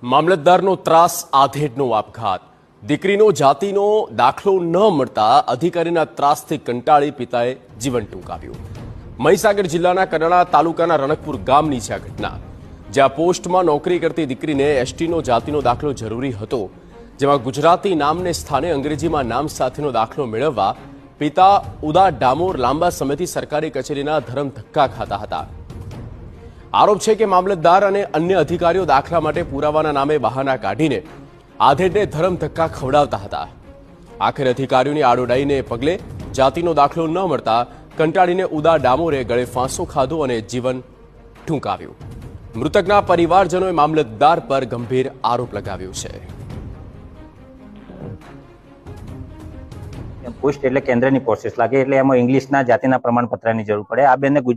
મામલતદારનો ત્રાસ, આધેડનો આપઘાત. દીકરીનો જાતિનો દાખલો ન મળતા અધિકારીના ત્રાસથી કંટાળી પિતાએ જીવન ટૂંકાવ્યું. મહીસાગર જિલ્લાના કડાણા તાલુકાના રણકપુર ગામની છે આ ઘટના, જ્યાં પોસ્ટમાં નોકરી કરતી દીકરીને એસટીનો જાતિનો દાખલો જરૂરી હતો, જેમાં ગુજરાતી નામને સ્થાને અંગ્રેજીમાં નામ સાથેનો દાખલો મેળવવા પિતા ઉદા ડામોર લાંબા સમયથી સરકારી કચેરીના ધરમ ધક્કા ખાતા હતા. આરોપ છે કે મામલતદાર અને અન્ય અધિકારીઓ દાખલા માટે પુરાવાના નામે બહાના કાઢીને આધેડને ધરમ ધક્કા ખવડાવતા હતા. આખરે અધિકારીઓની આડોડાઈને પગલે જાતિનો દાખલો ન મળતા કંટાળીને ઉદા ડામોરે ગળે ફાંસો ખાધો અને જીવન ટૂંકાવ્યું. મૃતકના પરિવારજનોએ મામલતદાર પર ગંભીર આરોપ લગાવ્યો છે. પોસ્ટ એટલે કેન્દ્રની પ્રોસેસ લાગે એટલે એમાં ઇંગ્લિશના જાતિના પ્રમાણપત્રની જરૂર પડે. આ બેનને